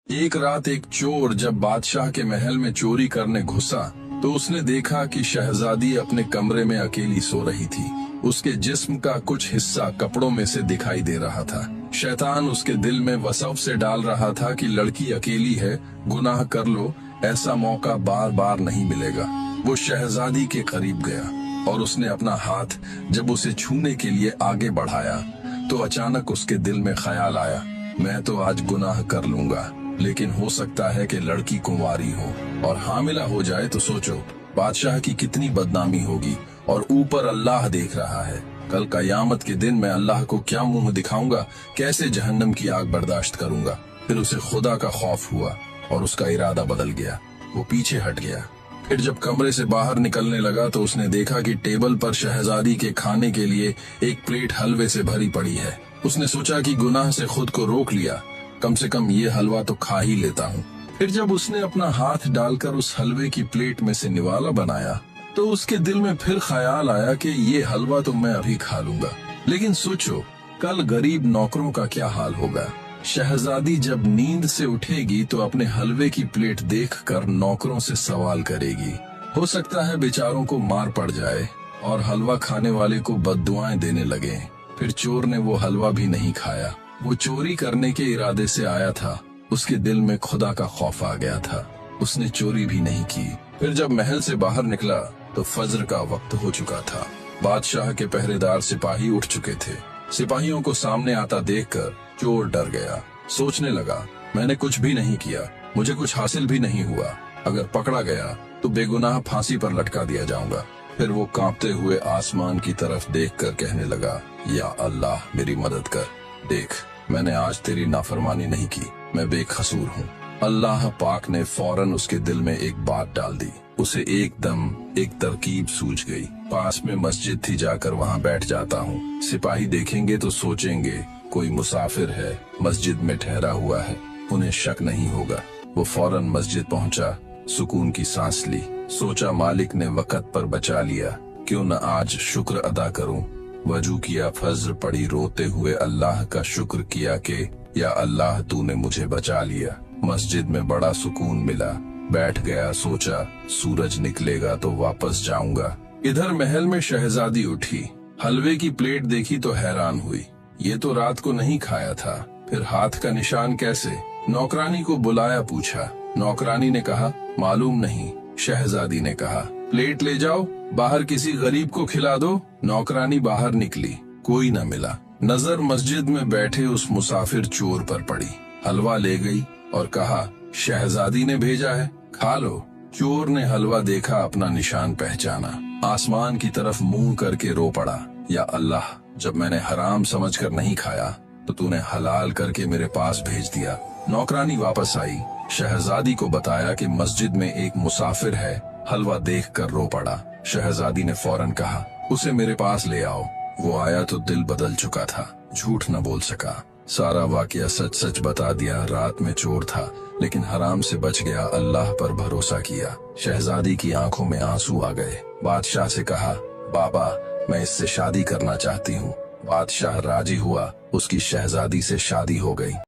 एक रात एक चोर जब बादशाह के महल में चोरी करने घुसा तो उसने देखा कि शहजादी अपने कमरे में अकेली सो रही थी। उसके जिस्म का कुछ हिस्सा कपड़ों में से दिखाई दे रहा था। शैतान उसके दिल में वसवसे से डाल रहा था कि लड़की अकेली है, गुनाह कर लो, ऐसा मौका बार बार नहीं मिलेगा। वो शहजादी के करीब गया और उसने अपना हाथ जब उसे छूने के लिए आगे बढ़ाया तो अचानक उसके दिल में ख्याल आया, मैं तो आज गुनाह कर लूंगा, लेकिन हो सकता है कि लड़की कुंवारी हो और हामिला हो जाए तो सोचो बादशाह की कितनी बदनामी होगी। और ऊपर अल्लाह देख रहा है, कल कयामत के दिन मैं अल्लाह को क्या मुंह दिखाऊंगा, कैसे जहन्नम की आग बर्दाश्त करूंगा। फिर उसे खुदा का खौफ हुआ और उसका इरादा बदल गया। वो पीछे हट गया। फिर जब कमरे से बाहर निकलने लगा तो उसने देखा कि टेबल पर शहजादी के खाने के लिए एक प्लेट हलवे से भरी पड़ी है। उसने सोचा कि गुनाह से खुद को रोक लिया, कम से कम ये हलवा तो खा ही लेता हूँ। फिर जब उसने अपना हाथ डालकर उस हलवे की प्लेट में से निवाला बनाया तो उसके दिल में फिर ख्याल आया कि ये हलवा तो मैं अभी खा लूंगा, लेकिन सोचो कल गरीब नौकरों का क्या हाल होगा। शहजादी जब नींद से उठेगी तो अपने हलवे की प्लेट देखकर नौकरों से सवाल करेगी। हो सकता है बेचारों को मार पड़ जाए और हलवा खाने वाले को बद्दुआएं देने लगे। फिर चोर ने वो हलवा भी नहीं खाया। वो चोरी करने के इरादे से आया था, उसके दिल में खुदा का खौफ आ गया था, उसने चोरी भी नहीं की। फिर जब महल से बाहर निकला तो फज्र का वक्त हो चुका था। बादशाह के पहरेदार सिपाही उठ चुके थे। सिपाहियों को सामने आता देखकर चोर डर गया। सोचने लगा, मैंने कुछ भी नहीं किया, मुझे कुछ हासिल भी नहीं हुआ, अगर पकड़ा गया तो बेगुनाह फांसी पर लटका दिया जाऊंगा। फिर वो कांपते हुए आसमान की तरफ देखकर कहने लगा, या अल्लाह मेरी मदद कर, देख मैंने आज तेरी नाफरमानी नहीं की, मैं बेकसूर हूँ। अल्लाह पाक ने फौरन उसके दिल में एक बात डाल दी। उसे एकदम एक तरकीब सूझ गई। पास में मस्जिद थी, जाकर वहाँ बैठ जाता हूँ। सिपाही देखेंगे तो सोचेंगे कोई मुसाफिर है, मस्जिद में ठहरा हुआ है, उन्हें शक नहीं होगा। वो फौरन मस्जिद पहुँचा, सुकून की सांस ली, सोचा मालिक ने वक़्त पर बचा लिया, क्यों न आज शुक्र अदा करूँ। वजू किया, फज्र पड़ी, रोते हुए अल्लाह का शुक्र किया कि या अल्लाह तूने मुझे बचा लिया। मस्जिद में बड़ा सुकून मिला, बैठ गया, सोचा सूरज निकलेगा तो वापस जाऊंगा। इधर महल में शहजादी उठी, हलवे की प्लेट देखी तो हैरान हुई, ये तो रात को नहीं खाया था, फिर हाथ का निशान कैसे। नौकरानी को बुलाया, पूछा। नौकरानी ने कहा मालूम नहीं। शहजादी ने कहा प्लेट ले जाओ, बाहर किसी गरीब को खिला दो। नौकरानी बाहर निकली, कोई न मिला। नजर मस्जिद में बैठे उस मुसाफिर चोर पर पड़ी। हलवा ले गई और कहा शहजादी ने भेजा है, खा लो। चोर ने हलवा देखा, अपना निशान पहचाना, आसमान की तरफ मुंह करके रो पड़ा, या अल्लाह जब मैंने हराम समझकर नहीं खाया तो तूने हलाल करके मेरे पास भेज दिया। नौकरानी वापस आई, शहजादी को बताया कि मस्जिद में एक मुसाफिर है, हलवा देखकर रो पड़ा। शहजादी ने फौरन कहा उसे मेरे पास ले आओ। वो आया तो दिल बदल चुका था, झूठ न बोल सका, सारा वाकया सच सच बता दिया। रात में चोर था लेकिन हराम से बच गया, अल्लाह पर भरोसा किया। शहजादी की आंखों में आंसू आ गए। बादशाह से कहा बाबा मैं इससे शादी करना चाहती हूँ। बादशाह राजी हुआ, उसकी शहजादी से शादी हो गई।